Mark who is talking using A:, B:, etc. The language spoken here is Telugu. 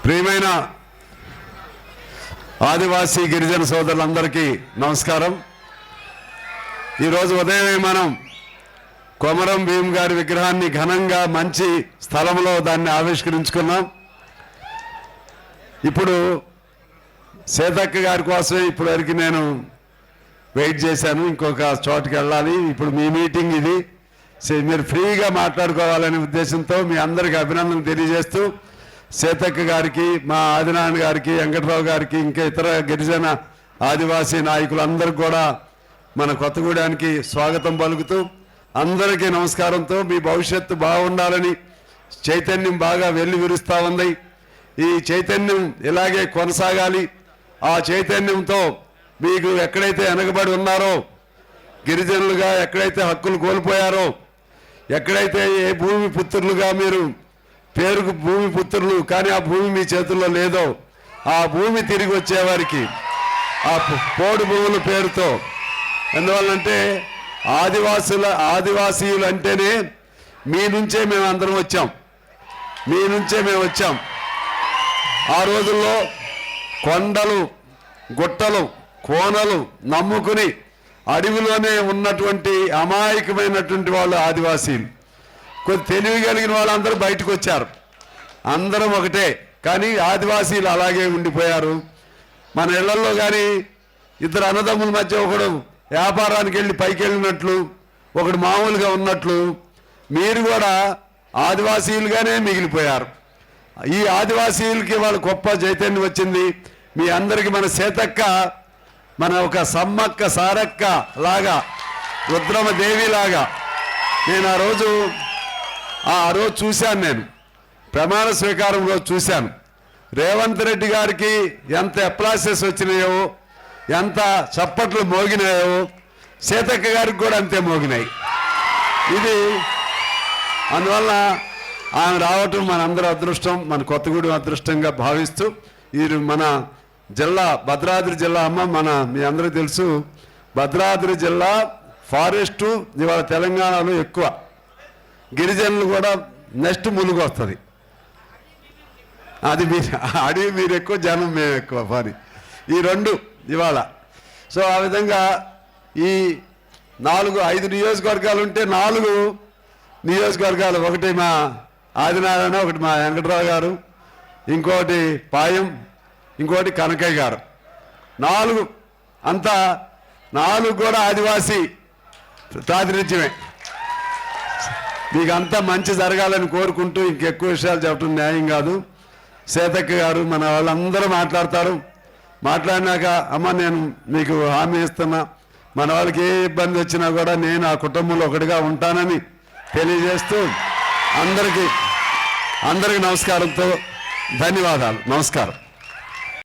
A: ప్రియమైన ఆదివాసీ గిరిజన సోదరులందరికీ నమస్కారం. ఈరోజు ఉదయమే మనం కొమరం భీమ్ గారి విగ్రహాన్ని ఘనంగా మంచి స్థలంలో దాన్ని ఆవిష్కరించుకున్నాం. ఇప్పుడు సీతక్క గారి కోసమే ఇప్పటి వరకు నేను వెయిట్ చేశాను. ఇంకొక చోటుకి వెళ్ళాలి. ఇప్పుడు మీ మీటింగ్ ఇది, మీరు ఫ్రీగా మాట్లాడుకోవాలనే ఉద్దేశంతో మీ అందరికీ అభినందనలు తెలియజేస్తూ సీతక్క గారికి, మా ఆదినారాయణ గారికి, వెంకటరావు గారికి, ఇంకా ఇతర గిరిజన ఆదివాసీ నాయకులందరికీ కూడా మన కొత్తగూడానికి స్వాగతం పలుకుతూ అందరికీ నమస్కారంతో మీ భవిష్యత్తు బాగుండాలని చైతన్యం బాగా వెల్లివిరుస్తూ ఉంది. ఈ చైతన్యం ఇలాగే కొనసాగాలి. ఆ చైతన్యంతో మీకు ఎక్కడైతే వెనకబడి ఉన్నారో, గిరిజనులుగా ఎక్కడైతే హక్కులు కోల్పోయారో, ఎక్కడైతే ఏ భూమి పుత్రులుగా మీరు పేరుకు భూమి పుత్రులు కానీ ఆ భూమి మీ చేతుల్లో లేదో, ఆ భూమి తిరిగి వచ్చేవారికి ఆ పోడు భూముల పేరుతో, ఎందువల్లంటే ఆదివాసీయులు అంటేనే మీ నుంచే మేము అందరం వచ్చాం, మీ నుంచే మేము వచ్చాం. ఆ రోజుల్లో కొండలు, గుట్టలు, కోనలు నమ్ముకుని అడవిలోనే ఉన్నటువంటి అమాయకమైనటువంటి వాళ్ళు ఆదివాసీలు. కొద్ది తెలివి కలిగిన వాళ్ళందరూ బయటకు వచ్చారు. అందరం ఒకటే, కానీ ఆదివాసీలు అలాగే ఉండిపోయారు. మన ఇళ్లలో కానీ ఇద్దరు అన్నదమ్ముల మధ్య ఒకడు వ్యాపారానికి వెళ్ళి పైకి వెళ్ళినట్లు, ఒకడు మామూలుగా ఉన్నట్లు మీరు కూడా ఆదివాసీలుగానే మిగిలిపోయారు. ఈ ఆదివాసీలకి వాళ్ళ గొప్ప చైతన్యం వచ్చింది. మీ అందరికీ మన సీతక్క, మన ఒక సమ్మక్క సారక్క లాగా, రుద్రమ దేవి లాగా నేను ఆ రోజు చూశాను. నేను ప్రమాణ స్వీకారం రోజు చూశాను. రేవంత్ రెడ్డి గారికి ఎంత అప్లాసెస్ వచ్చినాయో, ఎంత చప్పట్లు మోగినాయో, సీతక్క గారికి కూడా అంతే మోగినాయి. ఇది అందువల్ల ఆమె రావటం మనందరూ అదృష్టం, మన కొత్తగూడెం అదృష్టంగా భావిస్తూ, ఈ మన జిల్లా భద్రాద్రి జిల్లా మీ అందరికీ తెలుసు, భద్రాద్రి జిల్లా ఫారెస్టు ఇవాళ తెలంగాణలో ఎక్కువ, గిరిజనులు కూడా నెక్స్ట్ ములుగు వస్తుంది. అది మీరు అడిగి మీరు ఎక్కువ, జనం మేము ఎక్కువ పని, ఈ రెండు ఇవాళ. సో ఆ విధంగా ఈ 5 నియోజకవర్గాలు ఉంటే 4 నియోజకవర్గాలు, ఒకటి మా ఆదినారాయణ, ఒకటి మా వెంకటరావు గారు, ఇంకోటి పాయం, ఇంకోటి కనకయ్య గారు, 4 అంతా 4 కూడా ఆదివాసీ ప్రాతినిధ్యమే. మీకు అంతా మంచి జరగాలని కోరుకుంటూ ఇంకెక్కువ విషయాలు చెప్పడం న్యాయం కాదు. సీతక్క గారు మన వాళ్ళందరూ మాట్లాడతారు. మాట్లాడినాక అమ్మ నేను మీకు హామీ ఇస్తున్నా, మన వాళ్ళకి ఏ ఇబ్బంది వచ్చినా కూడా నేను ఆ కుటుంబంలో ఒకటిగా ఉంటానని తెలియజేస్తూ అందరికీ నమస్కారంతో ధన్యవాదాలు. నమస్కారం.